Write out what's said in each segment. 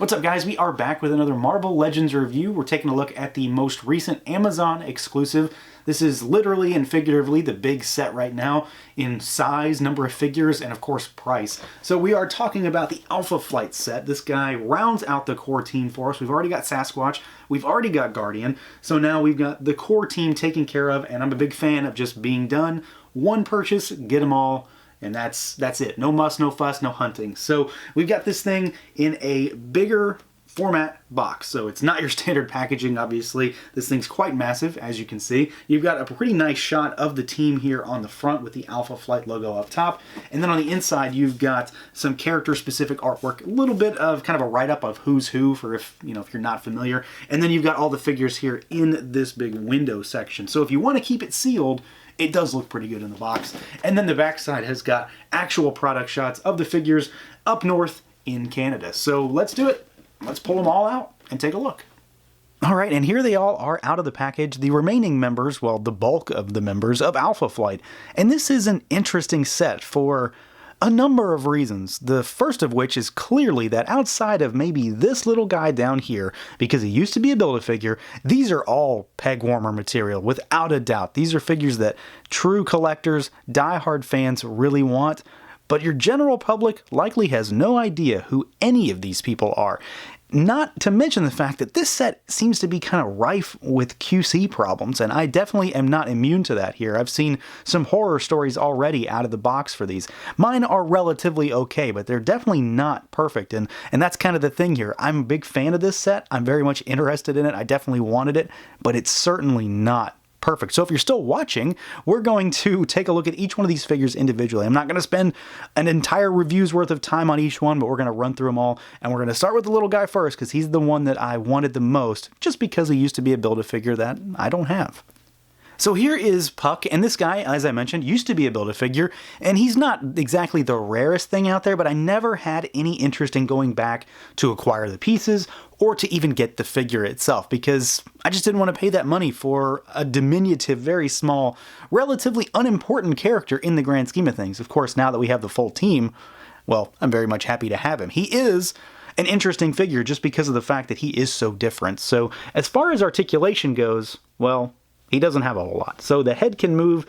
What's up, guys? We are back with another Marvel Legends review. We're taking a look at the most recent Amazon exclusive. This is literally and figuratively the big set right now in size, number of figures, and of course price. So we are talking about the Alpha Flight set. This guy rounds out the core team for us. We've already got Sasquatch, we've already got Guardian, so now we've got the core team taken care of, and I'm a big fan of just being done. One purchase, get them all. And that's it. No muss, no fuss, no hunting. So we've got this thing in a bigger format box. So it's not your standard packaging, obviously. This thing's quite massive, as you can see. You've got a pretty nice shot of the team here on the front with the Alpha Flight logo up top. And then on the inside, you've got some character-specific artwork. A little bit of kind of a write-up of who's who for if you're not familiar. And then you've got all the figures here in this big window section. So if you want to keep it sealed, it does look pretty good in the box. And then the backside has got actual product shots of the figures up north in Canada. So let's do it. Let's pull them all out and take a look. All right, and here they all are out of the package, the remaining members, well, the bulk of the members of Alpha Flight. And this is an interesting set for a number of reasons. The first of which is clearly that outside of maybe this little guy down here, because he used to be a Build-A-Figure, these are all peg-warmer material, without a doubt. These are figures that true collectors, die-hard fans really want, but your general public likely has no idea who any of these people are. Not to mention the fact that this set seems to be kind of rife with QC problems, and I definitely am not immune to that here. I've seen some horror stories already out of the box for these. Mine are relatively okay, but they're definitely not perfect, and that's kind of the thing here. I'm a big fan of this set. I'm very much interested in it. I definitely wanted it, but it's certainly not perfect. So if you're still watching, we're going to take a look at each one of these figures individually. I'm not going to spend an entire review's worth of time on each one, but we're going to run through them all. And we're going to start with the little guy first because he's the one that I wanted the most, just because he used to be a Build-A-Figure that I don't have. So here is Puck, and this guy, as I mentioned, used to be a Build-A-Figure, and he's not exactly the rarest thing out there, but I never had any interest in going back to acquire the pieces or to even get the figure itself, because I just didn't want to pay that money for a diminutive, very small, relatively unimportant character in the grand scheme of things. Of course, now that we have the full team, well, I'm very much happy to have him. He is an interesting figure just because of the fact that he is so different. So as far as articulation goes, well, he doesn't have a whole lot. So the head can move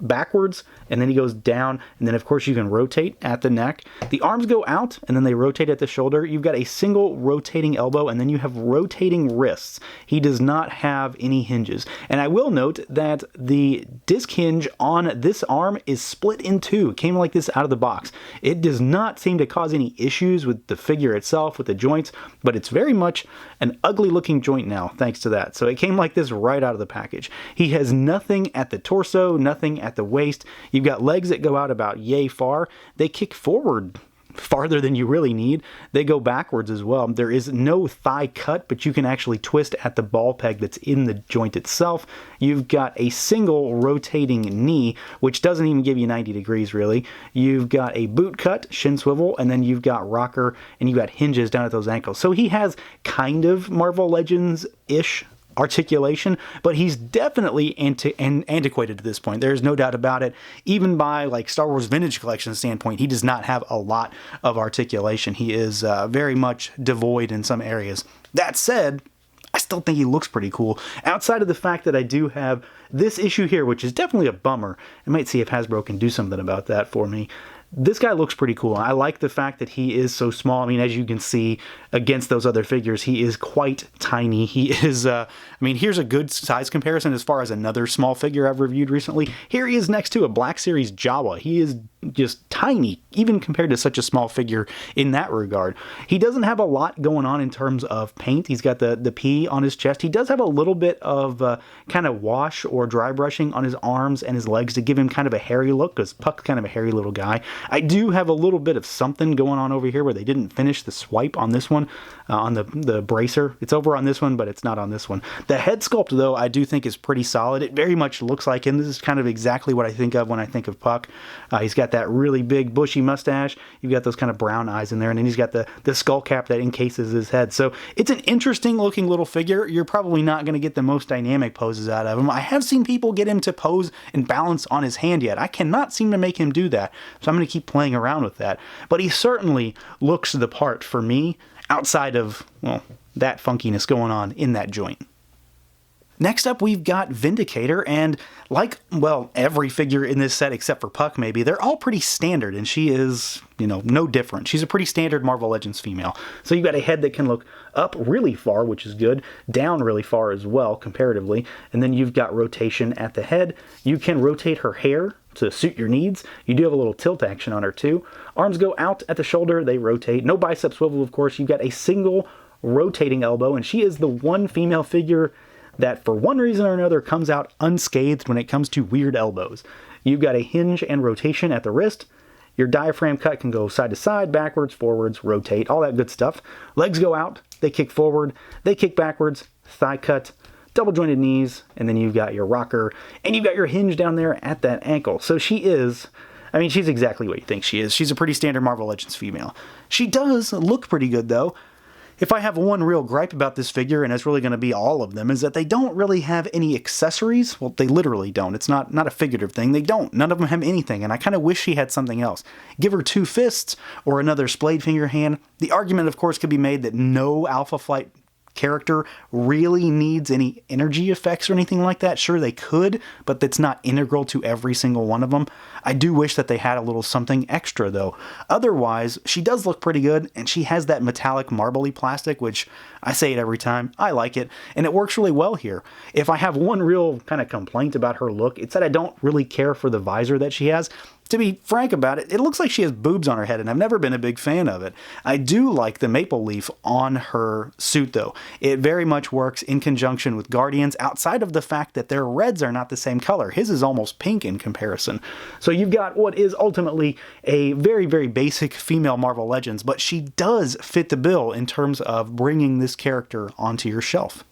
backwards, and then he goes down, and then of course you can rotate at the neck. The arms go out, and then they rotate at the shoulder. You've got a single rotating elbow, and then you have rotating wrists. He does not have any hinges. And I will note that the disc hinge on this arm is split in two. It came like this out of the box. It does not seem to cause any issues with the figure itself, with the joints, but it's very much an ugly looking joint now, thanks to that. So it came like this right out of the package. He has nothing at the torso, nothing at the waist. You've got legs that go out about yay far. They kick forward farther than you really need. They go backwards as well. There is no thigh cut, but you can actually twist at the ball peg that's in the joint itself. You've got a single rotating knee, which doesn't even give you 90 degrees really. You've got a boot cut, shin swivel, and then you've got rocker, and you've got hinges down at those ankles. So he has kind of Marvel Legends-ish articulation, but he's definitely antiquated to this point. There's no doubt about it. Even by like Star Wars Vintage Collection standpoint, he does not have a lot of articulation. He is very much devoid in some areas. That said, I still think he looks pretty cool. Outside of the fact that I do have this issue here, which is definitely a bummer. I might see if Hasbro can do something about that for me. This guy looks pretty cool. I like the fact that he is so small. I mean, as you can see against those other figures, he is quite tiny. He is, I mean, here's a good size comparison as far as another small figure I've reviewed recently. Here he is next to a Black Series Jawa. He is just tiny, even compared to such a small figure in that regard. He doesn't have a lot going on in terms of paint. He's got the P on his chest. He does have a little bit of kind of wash or dry brushing on his arms and his legs to give him kind of a hairy look, because Puck's kind of a hairy little guy. I do have a little bit of something going on over here where they didn't finish the swipe on this one, on the bracer. It's over on this one, but it's not on this one. The head sculpt, though, I do think is pretty solid. It very much looks like him. This is kind of exactly what I think of when I think of Puck. He's got that really big bushy mustache. You've got those kind of brown eyes in there, and then he's got the skull cap that encases his head. So it's an interesting looking little figure. You're probably not going to get the most dynamic poses out of him. I have seen people get him to pose and balance on his hand yet. I cannot seem to make him do that, so I'm going to keep playing around with that. But he certainly looks the part for me. outside of, well, that funkiness going on in that joint. Next up, we've got Vindicator, and like, well, every figure in this set except for Puck maybe, they're all pretty standard, and she is, you know, no different. She's a pretty standard Marvel Legends female. So you've got a head that can look up really far, which is good, down really far as well, comparatively, and then you've got rotation at the head. You can rotate her hair to suit your needs. You do have a little tilt action on her too. Arms go out at the shoulder, they rotate. No bicep swivel, of course. You've got a single rotating elbow, and she is the one female figure that for one reason or another comes out unscathed when it comes to weird elbows. You've got a hinge and rotation at the wrist. Your diaphragm cut can go side to side, backwards, forwards, rotate, all that good stuff. Legs go out, they kick forward, they kick backwards, thigh cut, double jointed knees, and then you've got your rocker, and you've got your hinge down there at that ankle. So she is, I mean, she's exactly what you think she is. She's a pretty standard Marvel Legends female. She does look pretty good though. If I have one real gripe about this figure, and it's really going to be all of them, is that they don't really have any accessories. Well, they literally don't. It's not a figurative thing. They don't. None of them have anything, and I kind of wish she had something else. Give her 2 fists or another splayed finger hand. The argument, of course, could be made that no Alpha Flight character really needs any energy effects or anything like that. Sure, they could, but that's not integral to every single one of them. I do wish that they had a little something extra, though. Otherwise, she does look pretty good, and she has that metallic marbly plastic, which I say it every time. I like it, and it works really well here. If I have one real kind of complaint about her look, it's that I don't really care for the visor that she has. To be frank about it, it looks like she has boobs on her head, and I've never been a big fan of it. I do like the maple leaf on her suit, though. It very much works in conjunction with Guardians, outside of the fact that their reds are not the same color. His is almost pink in comparison. So you've got what is ultimately a very, very basic female Marvel Legends, but she does fit the bill in terms of bringing this character onto your shelf.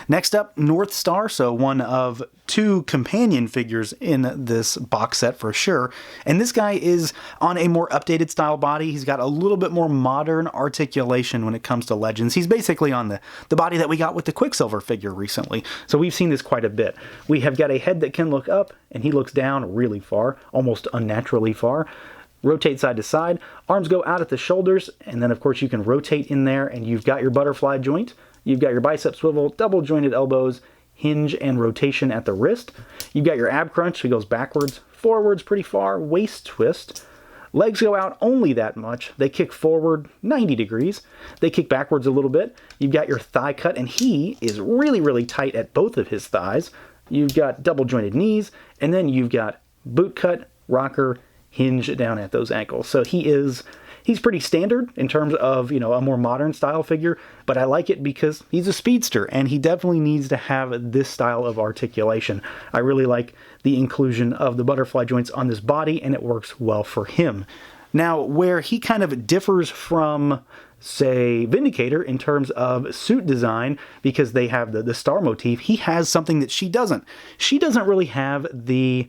Next up, North Star, so one of 2 companion figures in this box set for sure. And this guy is on a more updated style body. He's got a little bit more modern articulation when it comes to Legends. He's basically on the body that we got with the Quicksilver figure recently. So we've seen this quite a bit. We have got a head that can look up, and he looks down really far, almost unnaturally far. Rotate side to side. Arms go out at the shoulders, and then of course you can rotate in there, and you've got your butterfly joint. You've got your bicep swivel, double jointed elbows, hinge and rotation at the wrist. You've got your ab crunch, it goes backwards, forwards pretty far, waist twist. Legs go out only that much. They kick forward 90 degrees. They kick backwards a little bit. You've got your thigh cut, and he is really, really tight at both of his thighs. You've got double jointed knees, and then you've got boot cut, rocker, hinge down at those ankles. So he's pretty standard in terms of, you know, a more modern style figure, but I like it because he's a speedster, and he definitely needs to have this style of articulation. I really like the inclusion of the butterfly joints on this body, and it works well for him. Now, where he kind of differs from, say, Vindicator in terms of suit design, because they have the star motif, he has something that she doesn't. She doesn't really have the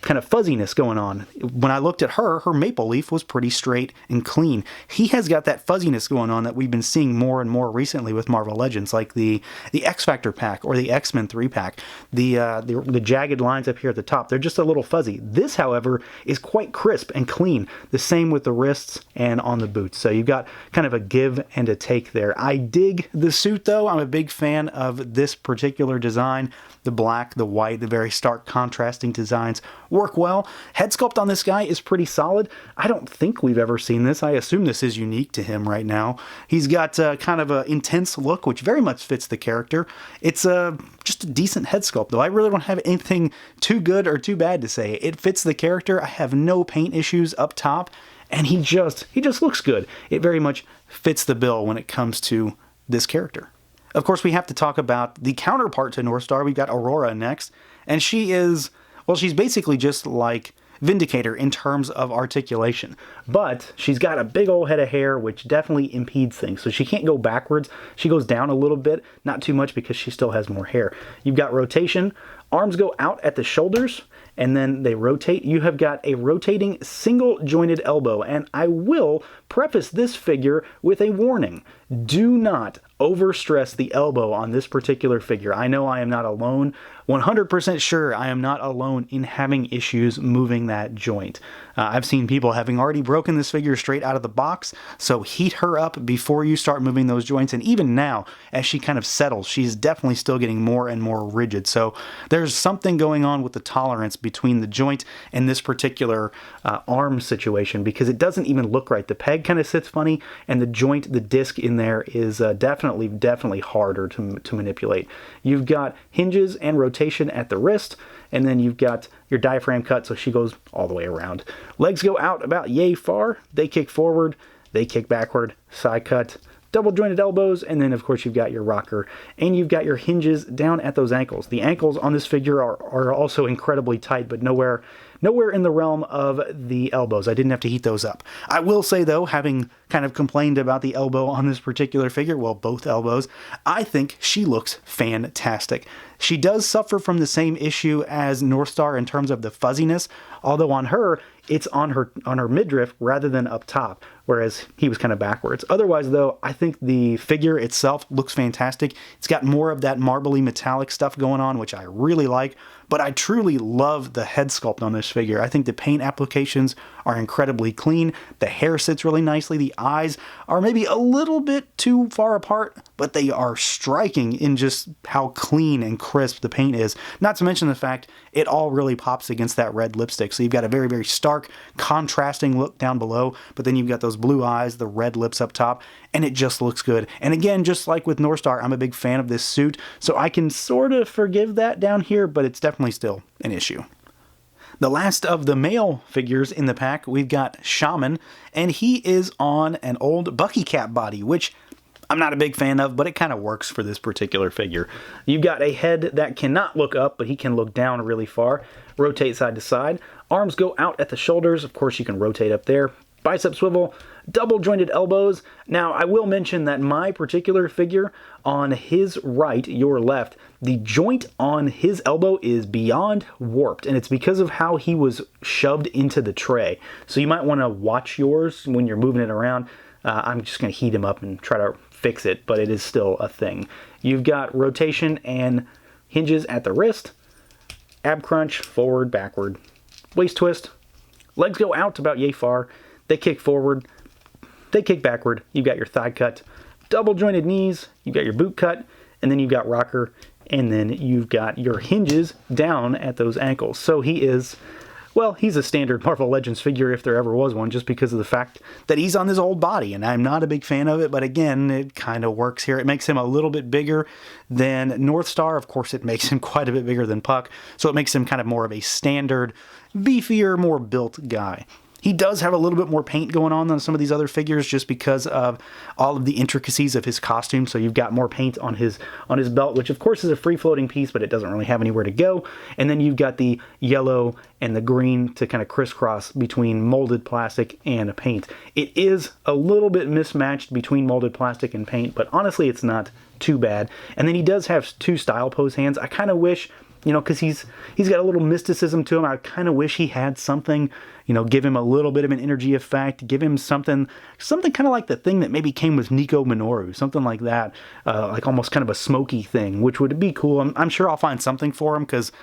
kind of fuzziness going on. When I looked at her maple leaf was pretty straight and clean. He has got that fuzziness going on that we've been seeing more and more recently with Marvel Legends, like the X-Factor pack or the X-Men 3-pack. The jagged lines up here at the top, they're just a little fuzzy. This, however, is quite crisp and clean. The same with the wrists and on the boots. So you've got kind of a give and a take there. I dig the suit, though. I'm a big fan of this particular design. The black, the white, the very stark contrasting designs work well. Head sculpt on this guy is pretty solid. I don't think we've ever seen this. I assume this is unique to him right now. He's got kind of an intense look, which very much fits the character. It's just a decent head sculpt, though. I really don't have anything too good or too bad to say. It fits the character. I have no paint issues up top, and he just looks good. It very much fits the bill when it comes to this character. Of course, we have to talk about the counterpart to North Star. We've got Aurora next, and she is, well, she's basically just like Vindicator in terms of articulation, but she's got a big old head of hair, which definitely impedes things. So she can't go backwards. She goes down a little bit, not too much because she still has more hair. You've got rotation. Arms go out at the shoulders, and then they rotate. You have got a rotating single jointed elbow, and I will preface this figure with a warning. Do not overstress the elbow on this particular figure. I know I am not alone 100% sure I am not alone in having issues moving that joint. I've seen people having already broken this figure straight out of the box, so heat her up before you start moving those joints, and even now, as she kind of settles, she's definitely still getting more and more rigid. So there's something going on with the tolerance between the joint and this particular arm situation, because it doesn't even look right. The peg kind of sits funny, and the joint, the disc in there is definitely harder to manipulate. You've got hinges and rotation at the wrist, and then you've got your diaphragm cut, so she goes all the way around. Legs go out about yay far. They kick forward, they kick backward, side cut, double jointed elbows, and then of course you've got your rocker, and you've got your hinges down at those ankles. The ankles on this figure are also incredibly tight, but nowhere in the realm of the elbows. I didn't have to heat those up. I will say though, having kind of complained about the elbow on this particular figure, well, both elbows, I think she looks fantastic. She does suffer from the same issue as Northstar in terms of the fuzziness, although on her, it's on her midriff rather than up top, whereas he was kind of backwards. Otherwise though, I think the figure itself looks fantastic. It's got more of that marbly metallic stuff going on, which I really like, but I truly love the head sculpt on this figure. I think the paint applications are incredibly clean. The hair sits really nicely. The eyes are maybe a little bit too far apart, but they are striking in just how clean and crisp the paint is. Not to mention the fact it all really pops against that red lipstick. So you've got a very, very stark, contrasting look down below, but then you've got those blue eyes, the red lips up top, and it just looks good. And again, just like with Northstar, I'm a big fan of this suit, so I can sort of forgive that down here, but it's definitely still an issue. The last of the male figures in the pack, we've got Shaman, and he is on an old Bucky Cap body, which I'm not a big fan of, but it kind of works for this particular figure. You've got a head that cannot look up, but he can look down really far, rotate side to side. Arms go out at the shoulders. Of course, you can rotate up there. Bicep swivel, double jointed elbows. Now, I will mention that my particular figure on his right, your left, the joint on his elbow is beyond warped, and it's because of how he was shoved into the tray. So you might want to watch yours when you're moving it around. I'm just going to heat him up and try to fix it, but it is still a thing. You've got rotation and hinges at the wrist, ab crunch, forward, backward, waist twist, legs go out about yay far, they kick forward, they kick backward, you've got your thigh cut, double jointed knees, you've got your boot cut, and then you've got rocker, and then you've got your hinges down at those ankles. So he is, well, he's a standard Marvel Legends figure if there ever was one, just because of the fact that he's on this old body, and I'm not a big fan of it, but again, it kind of works here. It makes him a little bit bigger than Northstar. Of course, it makes him quite a bit bigger than Puck, so it makes him kind of more of a standard, beefier, more built guy. He does have a little bit more paint going on than some of these other figures just because of all of the intricacies of his costume. So you've got more paint on his belt, which of course is a free-floating piece, but it doesn't really have anywhere to go. And then you've got the yellow and the green to kind of crisscross between molded plastic and paint. It is a little bit mismatched between molded plastic and paint, but honestly it's not too bad. And then he does have two style pose hands. I kind of wish, you know, because he's got a little mysticism to him. I kind of wish he had something, you know, give him a little bit of an energy effect, give him something kind of like the thing that maybe came with Nico Minoru, something like that, like almost kind of a smoky thing, which would be cool. I'm sure I'll find something for him because,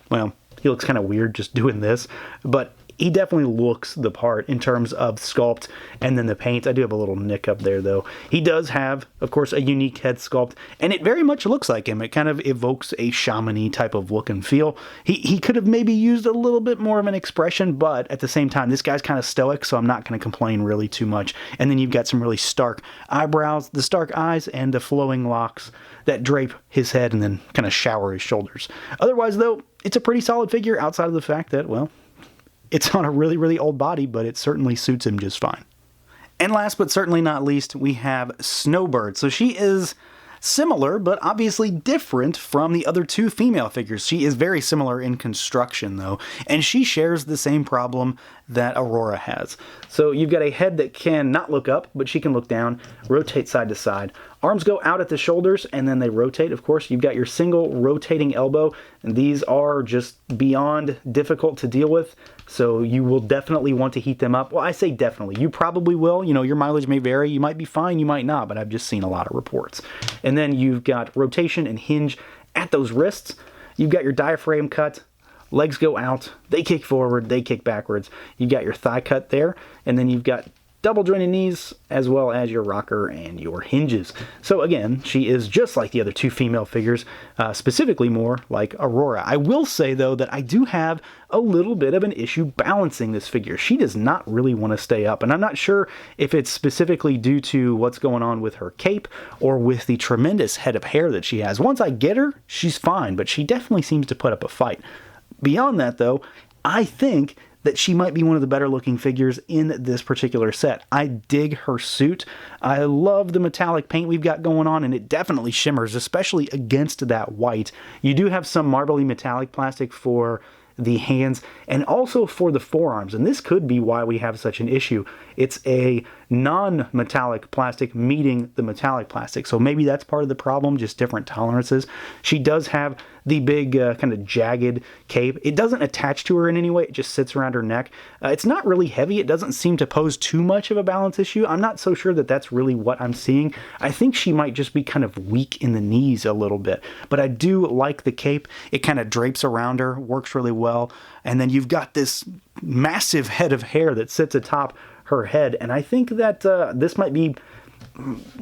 well, he looks kind of weird just doing this, but he definitely looks the part in terms of sculpt and then the paint. I do have a little nick up there though. He does have, of course, a unique head sculpt, and it very much looks like him. It kind of evokes a shaman-y type of look and feel. He could have maybe used a little bit more of an expression, but at the same time, this guy's kind of stoic, so I'm not going to complain really too much. And then you've got some really stark eyebrows, the stark eyes, and the flowing locks that drape his head and then kind of shower his shoulders. Otherwise, though, it's a pretty solid figure outside of the fact that, well, it's on a really, really old body, but it certainly suits him just fine. And last but certainly not least, we have Snowbird. So she is similar, but obviously different from the other two female figures. She is very similar in construction, though, and she shares the same problem that Aurora has. So you've got a head that can not look up, but she can look down, rotate side to side. Arms go out at the shoulders, and then they rotate. Of course, you've got your single rotating elbow, and these are just beyond difficult to deal with, so you will definitely want to heat them up. Well, I say definitely. You probably will. You know, your mileage may vary. You might be fine, you might not, but I've just seen a lot of reports. And then you've got rotation and hinge at those wrists, You've got your diaphragm cut, legs go out, they kick forward, they kick backwards. You've got your thigh cut there, and then you've got double jointed knees, as well as your rocker and your hinges. So again, she is just like the other two female figures, specifically more like Aurora. I will say though that I do have a little bit of an issue balancing this figure. She does not really want to stay up, and I'm not sure if it's specifically due to what's going on with her cape or with the tremendous head of hair that she has. Once I get her, she's fine, but she definitely seems to put up a fight. Beyond that though, I think that she might be one of the better looking figures in this particular set. I dig her suit. I love the metallic paint we've got going on, and it definitely shimmers, especially against that white. You do have some marbly metallic plastic for the hands and also for the forearms, and this could be why we have such an issue. It's a non-metallic plastic meeting the metallic plastic, so maybe that's part of the problem, just different tolerances. She does have the big kind of jagged cape. It doesn't attach to her in any way, it just sits around her neck. It's not really heavy, it doesn't seem to pose too much of a balance issue. I'm not so sure that that's really what I'm seeing. I think she might just be kind of weak in the knees a little bit, but I do like the cape. It kind of drapes around her, works really well, and then you've got this massive head of hair that sits atop her head, and I think that this might be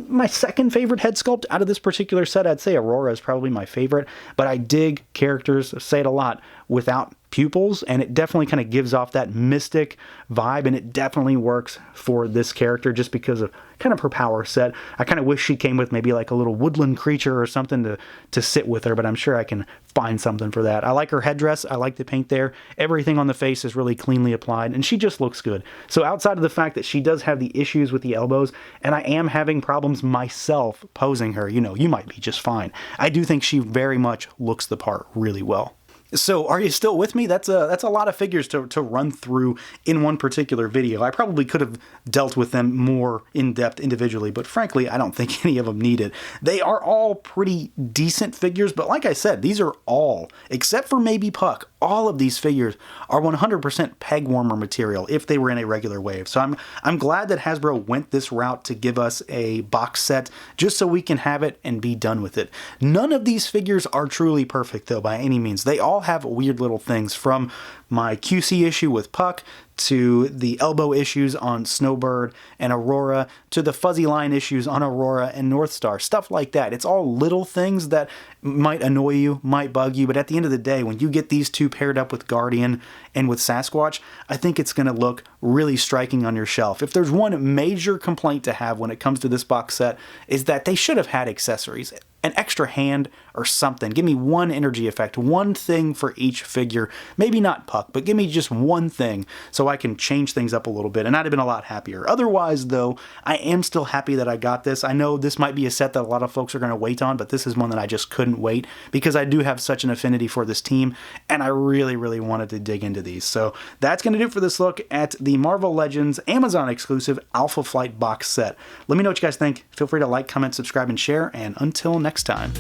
my second favorite head sculpt out of this particular set. I'd say Aurora is probably my favorite, but I dig characters, say it a lot, without pupils, and it definitely kind of gives off that mystic vibe, and it definitely works for this character just because of kind of her power set. I kind of wish she came with maybe like a little woodland creature or something to sit with her, but I'm sure I can find something for that. I like her headdress, I like the paint there, everything on the face is really cleanly applied, and she just looks good. So outside of the fact that she does have the issues with the elbows, and I am having problems myself posing her, you know, you might be just fine, I do think she very much looks the part really well. So are you still with me? That's a lot of figures to run through in one particular video. I probably could have dealt with them more in depth individually, but frankly, I don't think any of them need it. They are all pretty decent figures, but like I said, these are all, except for maybe Puck, all of these figures are 100% peg warmer material if they were in a regular wave. So I'm glad that Hasbro went this route to give us a box set just so we can have it and be done with it. None of these figures are truly perfect though by any means. They all have weird little things, from my QC issue with Puck to the elbow issues on Snowbird and Aurora to the fuzzy line issues on Aurora and Northstar, stuff like that. It's all little things that might annoy you, might bug you, but at the end of the day, when you get these two paired up with Guardian and with Sasquatch, I think it's going to look really striking on your shelf. If there's one major complaint to have when it comes to this box set, is that they should have had accessories. An extra hand or something. Give me one energy effect, one thing for each figure. Maybe not Puck, but give me just one thing so I can change things up a little bit, and I'd have been a lot happier. Otherwise, though, I am still happy that I got this. I know this might be a set that a lot of folks are going to wait on, but this is one that I just couldn't wait because I do have such an affinity for this team, and I really, really wanted to dig into these. So that's going to do it for this look at the Marvel Legends Amazon exclusive Alpha Flight box set. Let me know what you guys think. Feel free to like, comment, subscribe, and share, and until next time.